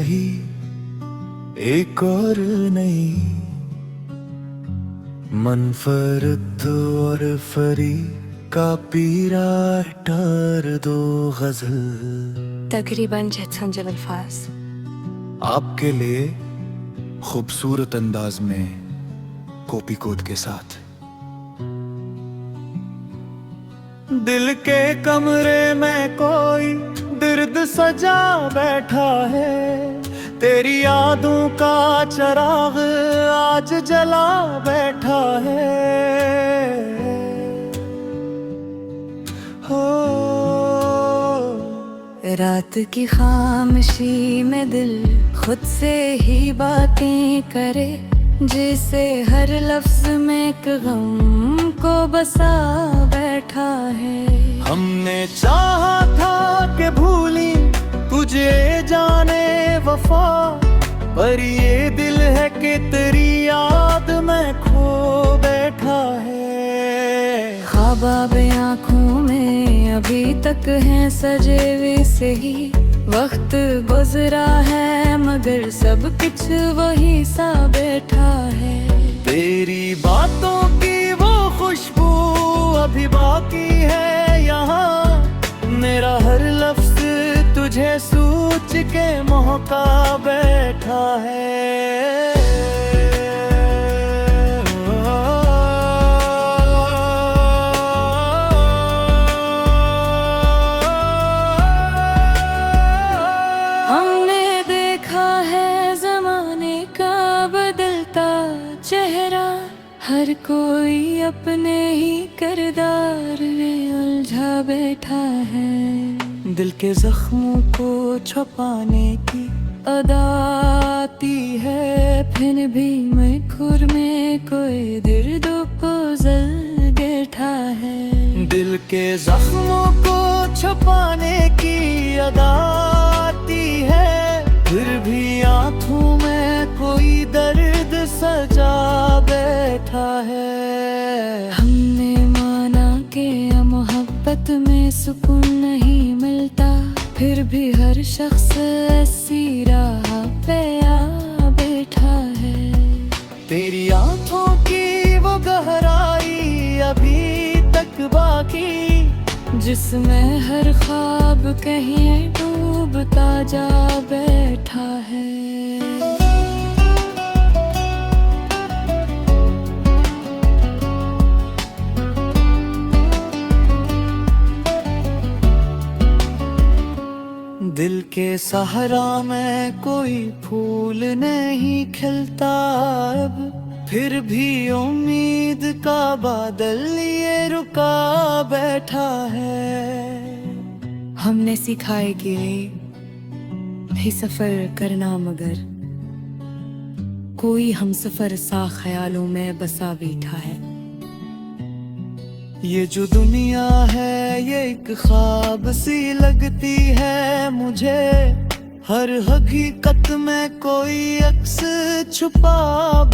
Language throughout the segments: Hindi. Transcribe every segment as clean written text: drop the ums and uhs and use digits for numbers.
रही एक और नई मनफरद और फरी का पीरा टार दो गजल तकरीबन 600 अल्फाज आपके लिए खूबसूरत अंदाज में कॉपी कोड के साथ। दिल के कमरे में कोई दर्द सजा बैठा है, तेरी यादों का चिराग आज जला बैठा है। हो रात की खामोशी में दिल खुद से ही बातें करे, जिसे हर लफ्ज में एक गम को बसा बैठा है। हमने चाहा था कि भूली तुझे जाने वफा, पर ये दिल है कि तेरी याद में खो बैठा है। ख्वाब आँखों में अभी तक हैं सजे हुए से ही, वक्त गुजरा है मगर सब कुछ वही सा बैठा है। तेरी बातों की वो खुशबू अभी बाकी है यहाँ, मेरा हर लफ्ज तुझे सोच के महका बैठा है। हमने देखा है ज़माने का बदलता चेहरा, हर कोई अपने ही किरदार में उलझा बैठा है। दिल के जख्मों को छुपाने की अदा आती है, फिर भी मैं खुर में कोई दर्द को जल बैठा है। दिल के जख्मों को छुपाने की अदा आती है, फिर भी आँखों में कोई दर्द सजा बैठा है। हमने माना कि मोहब्बत में सुकून नहीं मिलता, फिर भी हर शख्स ऐसी राह पे आ बैठा है। तेरी आँखों की वो गहराई अभी तक बाकी, जिसमें हर ख्वाब कहीं डूबता जा बैठा है। दिल के सहारा में कोई फूल नहीं खिलता अब, फिर भी उम्मीद का बादल ये रुका बैठा है। हमने सिखाए कि ही सफर करना, मगर कोई हम सफर सा ख्यालों में बसा बैठा है। ये जो दुनिया है ये एक ख्वाब सी लगती है मुझे, हर हकीकत में कोई अक्स छुपा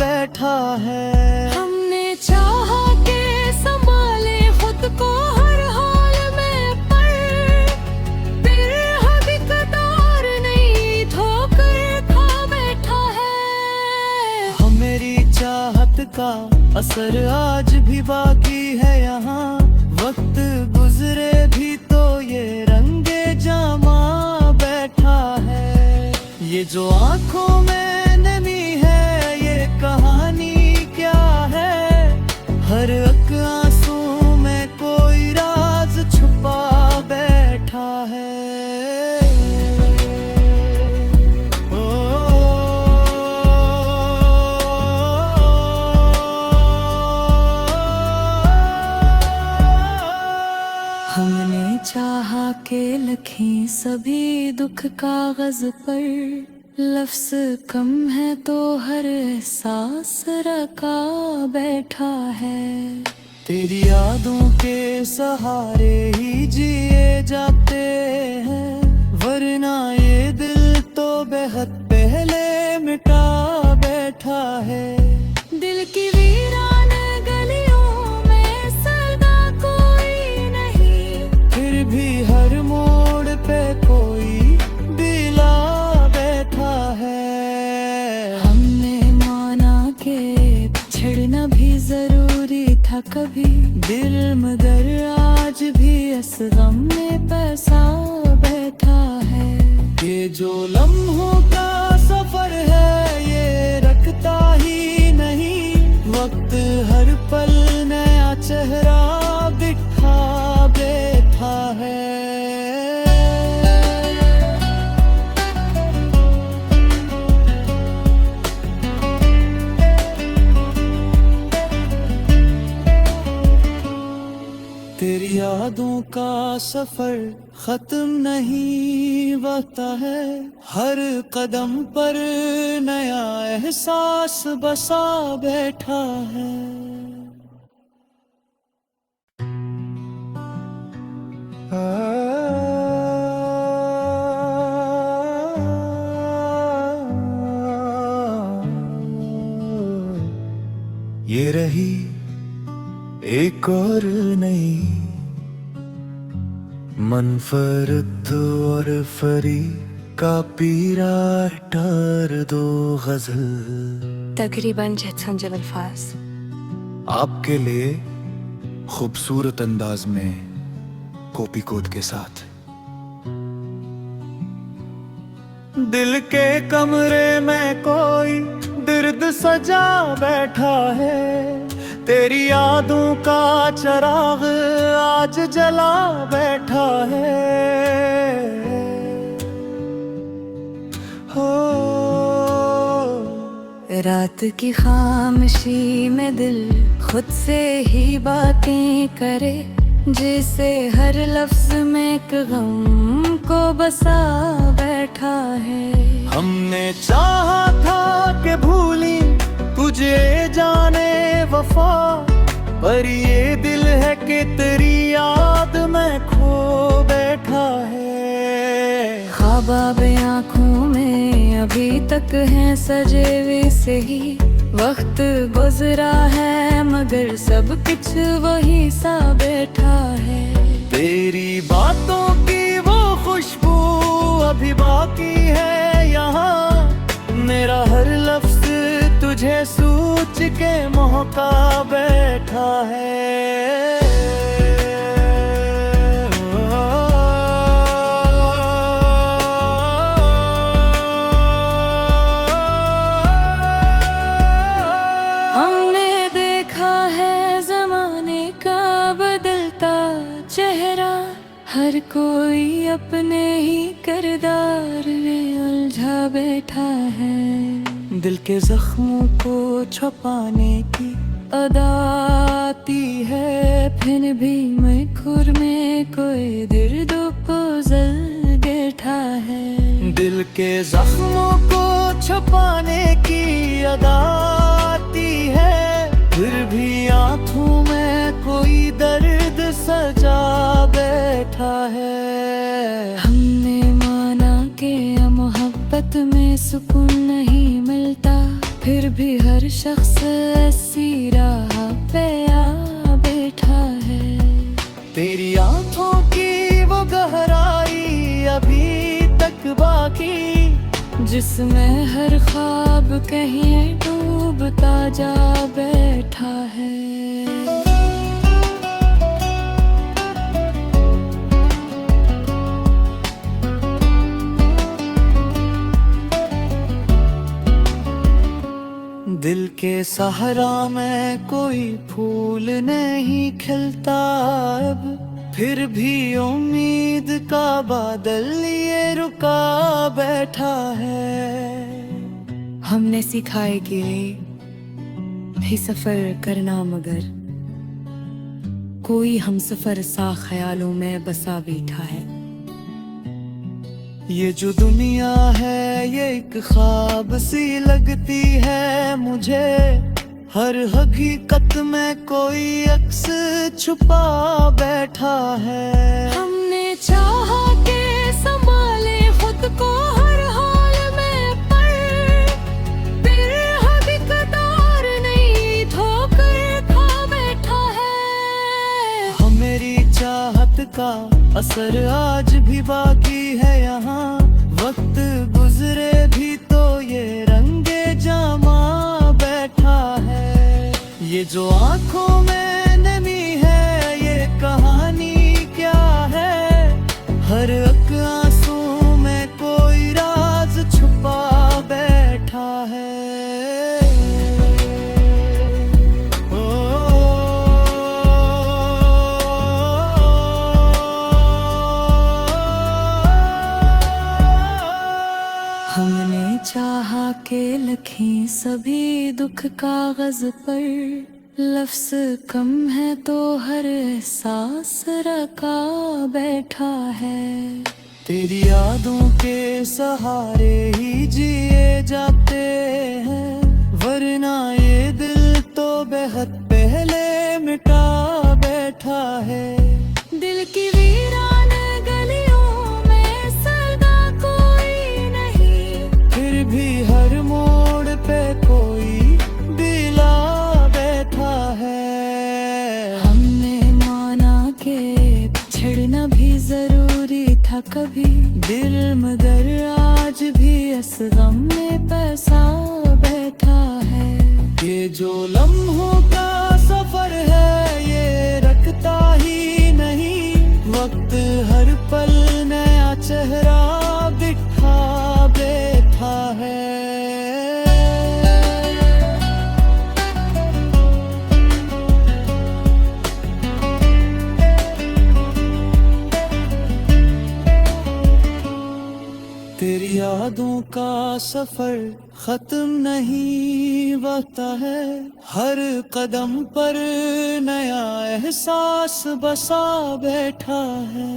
बैठा है। हमने चाहा के संभाले खुद को हर हाल में, पर फिर हकीकत और नहीं धोकर खा बैठा है। हम मेरी चाहत का असर आज भी बाकी है यहाँ, वक्त गुजरे भी तो ये रंगे जामा बैठा है। ये जो आँखों में नमी है ये कहानी क्या है, हर एक आंसू में कोई राज छुपा बैठा है। हमने चाहा के लिखें सभी दुख कागज पर, लफ्ज कम है तो हर एहसास रखा बैठा है। तेरी यादों के सहारे ही जिए जाते हैं, वरना ये दिल तो बेहद पहले मिटा बैठा है। दिल की वीरान गलियों में सदा कोई नहीं, फिर भी हर मोड़ पे कोई दिला बैठा भी जरूरी था कभी। दिल मगर आज भी इस गम में पैसा बैठा है। ये जो लम्हों का सफर है ये रखता ही नहीं, वक्त हर पल नया चेहरा दिखा बैठा है। तेरी यादों का सफर खत्म नहीं होता है, हर कदम पर नया एहसास बसा बैठा है। ये रही एक और नई मनफरत और फरी का पीरा टार दो गजल तकरीबन 600 अल्फाज। आपके लिए खूबसूरत अंदाज में कॉपी कोड के साथ। दिल के कमरे में कोई दर्द सजा बैठा है, तेरी यादों का चिराग आज जला बैठा है। हो रात की खामोशी में दिल खुद से ही बातें करे, जिसे हर लफ्ज में एक गम को बसा बैठा है। हमने चाहा था कि भूली तुझे जाने वफा, पर ये दिल है कि तेरी याद में खो बैठा है। ख्वाब आँखों में अभी तक हैं सजे वे से ही, वक्त गुजरा है मगर सब कुछ वही सा बैठा है। तेरी बातों की वो खुशबू अभी बाकी है यहाँ, मेरा हर लफ्ज तुझे सोच के महका बैठा है। हमने देखा है जमाने का बदलता चेहरा, हर कोई अपने ही किरदार में उलझा बैठा है। दिल के जख्मों को छुपाने की अदाती है, फिर भी मैं खुर में कोई दर्द को जल बैठा है। दिल के जख्मों को छुपाने की अदाती है, फिर भी आँखों में कोई दर्द सजा बैठा है। हमने माना कि मोहब्बत में सुकून नहीं मिलता, फिर भी हर शख्स ऐसी राह पे आ बैठा है। तेरी आँखों की वो गहराई अभी तक बाकी, जिसमें हर ख्वाब कहीं डूबता जा बैठा है। दिल के सहारा में कोई फूल नहीं खिलता अब, फिर भी उम्मीद का बादल लिए रुका बैठा है। हमने सिखाए कि भी सफर करना मगर कोई हम सफर सा ख्यालों में बसा बैठा है। ये जो दुनिया है ये एक ख्वाब सी लगती है मुझे, हर हकीकत में कोई अक्स छुपा बैठा है। हमने चाहा के संभाले खुद को हर हाल में, पर फिर हकीकत और नहीं धोकर खा बैठा है। हम मेरी चाहत का असर आज भी बाकी है यहाँ, वक्त गुजरे भी तो ये रंगे जामा बैठा है। ये जो आंखों में नमी है, ये कहानी क्या है? हर एक आंसू में कोई राज छुपा बैठा है। हमने चाहा के लिखें सभी दुख कागज पर, लफ्ज कम है तो हर एहसास रखा बैठा है। तेरी यादों के सहारे ही जिए जाते हैं, वरना ये दिल तो बेहद पहले मिटा बैठा है। दिल की वीरान गलियों में सदा कोई नहीं, फिर भी हर मोड़ पे कोई दिला बैठा है। हमने माना के छड़ना भी जरूरी था कभी दिल, मगर आज भी इस गम में पैसा बैठा है। ये जो लम्हों का सफर है, ये रखता ही नहीं, वक्त हर पल नया चेहरा दिखा बैठा है। तेरी यादों का सफर खत्म नहीं होता है, हर कदम पर नया एहसास बसा बैठा है।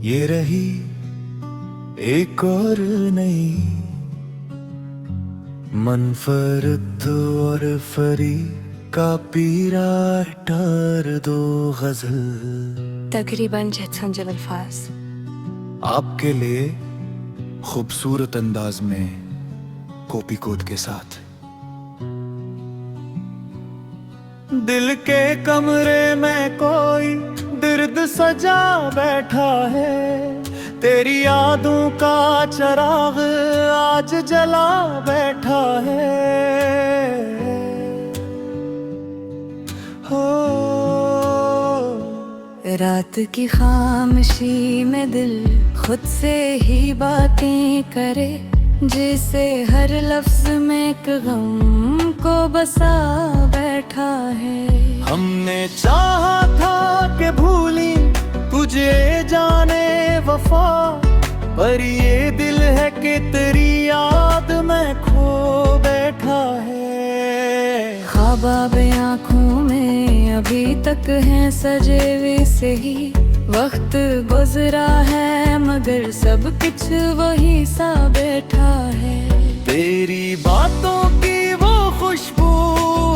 ये रही एक और नई मनफरद और फरी का पीरा टार दो गजल, तकरीबन 600 अल्फाज। आपके लिए खूबसूरत अंदाज में कॉपी कोड के साथ। दिल के कमरे में कोई दर्द सजा बैठा है, तेरी यादों का चिराग आज जला बैठा है। हो रात की खामोशी में दिल खुद से ही बातें करे, जिसे हर लफ्ज में एक गम को बसा बैठा है। हमने चाहा था कि भूली तुझे जाने वफा, पर ये दिल है कि तेरी याद में खो बैठा है। ख्वाब आँखों में अभी तक हैं सजे वैसे ही, वक्त गुजरा है मगर सब कुछ वही सा बैठा है। तेरी बातों की वो खुशबू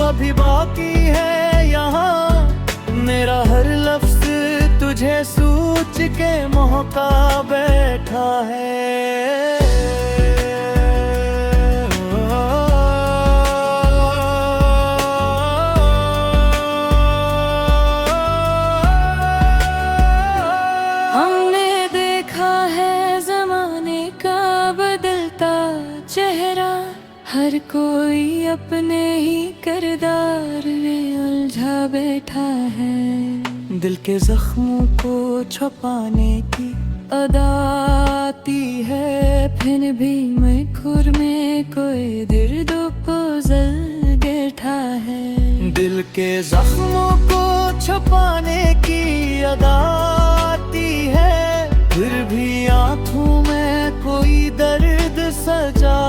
अभी बाकी है यहाँ, मेरा हर लफ्ज तुझे सोच के महका बैठा है। हमने देखा है जमाने का बदलता चेहरा, हर कोई अपने ही किरदार में उलझा बैठा है। दिल के जख्मों को छुपाने की अदाती है, फिर भी मैं खुर में कोई दर्द को जल बैठा है। दिल के जख्मों को छुपाने की अदाती है, फिर भी आंखों में कोई दर्द सजा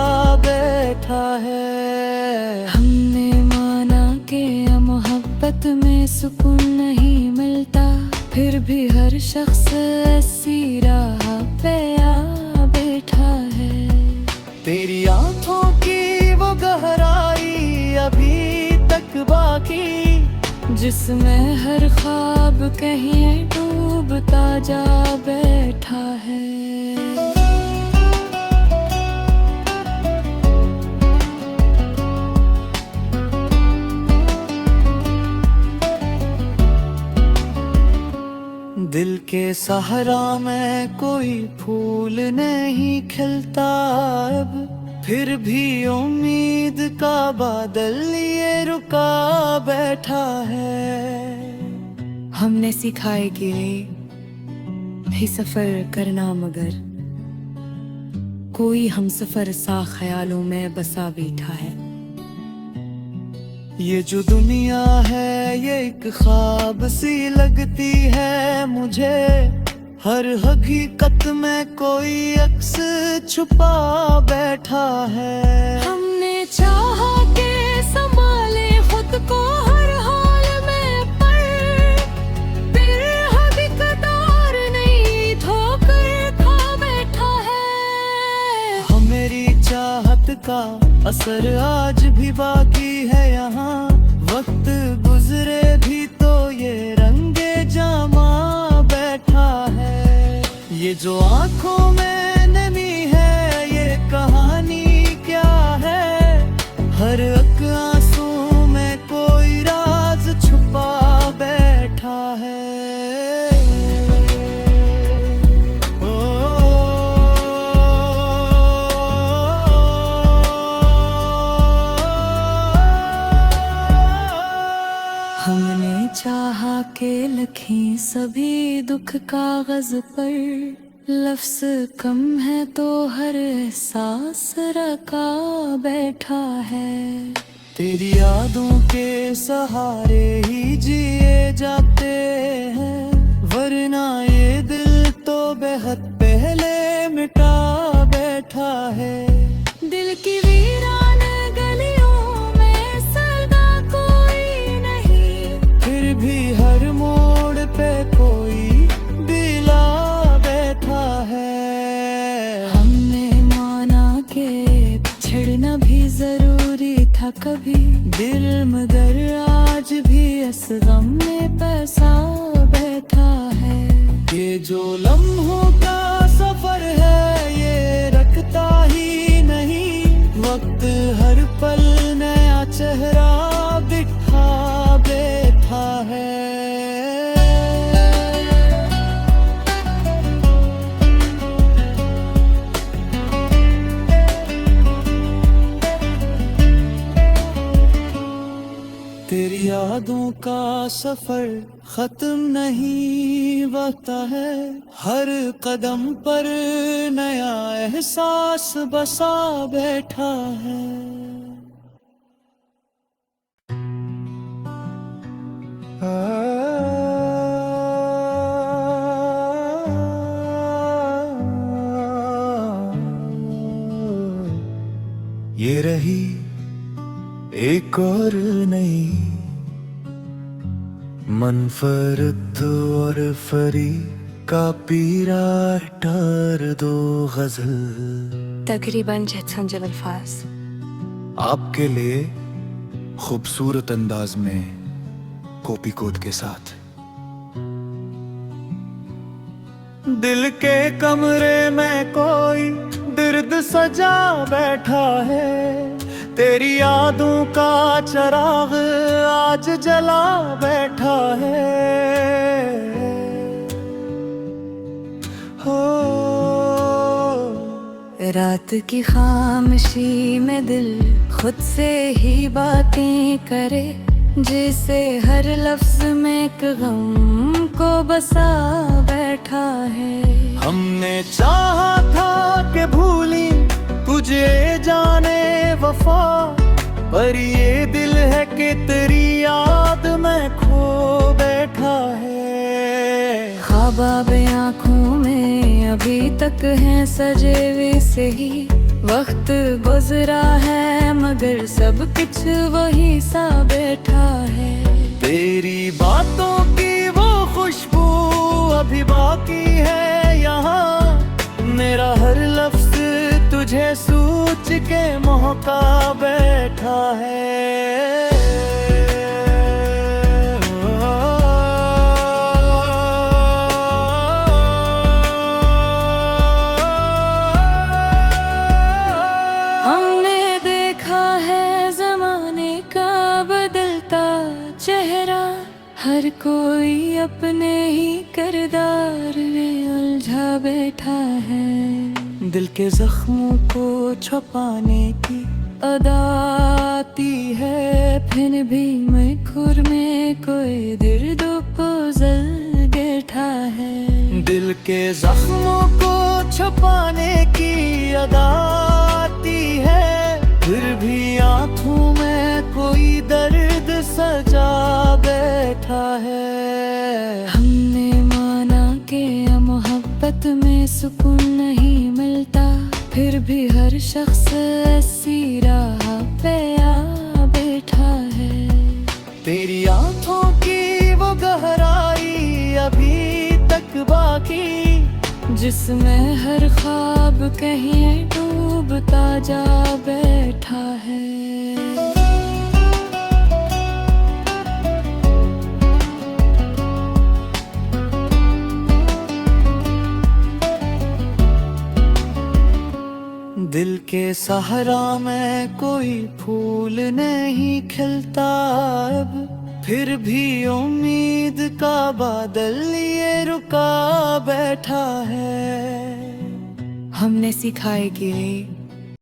बैठा है। हमने माना कि मोहब्बत में सुकून नहीं मिलता, फिर भी हर शख्स ऐसी राह पे आ बैठा है। तेरी आंखों की वो गहराई अभी तक बाकी, जिसमें हर ख्वाब कहीं डूबता जा बैठा है। जिनके सहारा में कोई फूल नहीं खिलता अब, फिर भी उम्मीद का बादल लिए रुका बैठा है। हमने सिखाए कि ही सफर करना, मगर कोई हम सफर सा ख्यालों में बसा बैठा है। ये जो दुनिया है ये एक ख्वाब सी लगती है मुझे, हर हकीकत में कोई अक्स छुपा बैठा है। हमने चाहा के संभाले खुद को हर हाल में, पर फिर हकीकत और नहीं धोकर खा बैठा है। हम मेरी चाहत का असर आज भी बाकी है यहाँ, वक्त गुजरे भी तो ये रंगे जामा बैठा है। ये जो आंखों में नमी है ये कहानी क्या है, हर एक आंसू में कोई राज छुपा बैठा है। हमने चाहा के लिखें सभी दुख कागज पर, लफ्ज कम है तो हर एहसास रखा बैठा है। तेरी यादों के सहारे ही जिए जाते हैं, वरना ये दिल तो बेहद पहले मिटा बैठा है। दिल की वीरान गलियों में सदा कोई नहीं, फिर भी हर मोड़ पे कोई दिला बैठा है। हमने माना के छड़ना भी जरूरी था कभी, दिल मगर आज भी इस गम में पैसा बैठा है। ये जो लम्हों का सफर है ये रखता ही नहीं, वक्त हर पल नया चेहरा दिखा बैठा है। तेरी यादों का सफर खत्म नहीं होता है, हर कदम पर नया एहसास बसा बैठा है। ये रही एक और नई मनफरत और फरी का पीरा टार दो गजल, तकरीबन 600 अल्फाज। आपके लिए खूबसूरत अंदाज में कॉपी कोड के साथ। दिल के कमरे में कोई दर्द सजा बैठा है, तेरी यादों का चिराग आज जला बैठा है। हो रात की खामोशी में दिल खुद से ही बातें करे, जिसे हर लफ्ज में एक गम को बसा बैठा है। हमने चाहा था कि भूली तुझे जाने वफा, पर ये दिल है कि तेरी याद में खो बैठा है। ख्वाब आँखों में अभी तक हैं सजे वे से ही, वक्त गुजरा है मगर सब कुछ वही सा बैठा है। तेरी बातों की वो खुशबू अभी बाकी है यहाँ, मेरा हर लफ्ज तुझे सोच के महका बैठा है। हमने देखा है जमाने का बदलता चेहरा, हर कोई अपने ही किरदार में उलझा बैठा है। दिल के जख्मों को छुपाने की अदा आती है, फिर भी मैं खुर में कोई दर्द को जल बैठा है। दिल के जख्मों को छुपाने की अदा आती है, फिर भी आंखों में कोई दर्द सजा बैठा है। हमने माना कि मोहब्बत में सुकून नहीं मिलता, फिर भी हर शख्स ऐसी राह पे आ बैठा है। तेरी आंखों की वो गहराई अभी तक बाकी, जिसमें हर ख्वाब कहीं डूबता जा बैठा है। दिल के सहारा में कोई फूल नहीं खिलता अब, फिर भी उम्मीद का बादल ये रुका बैठा है। हमने सिखाए कि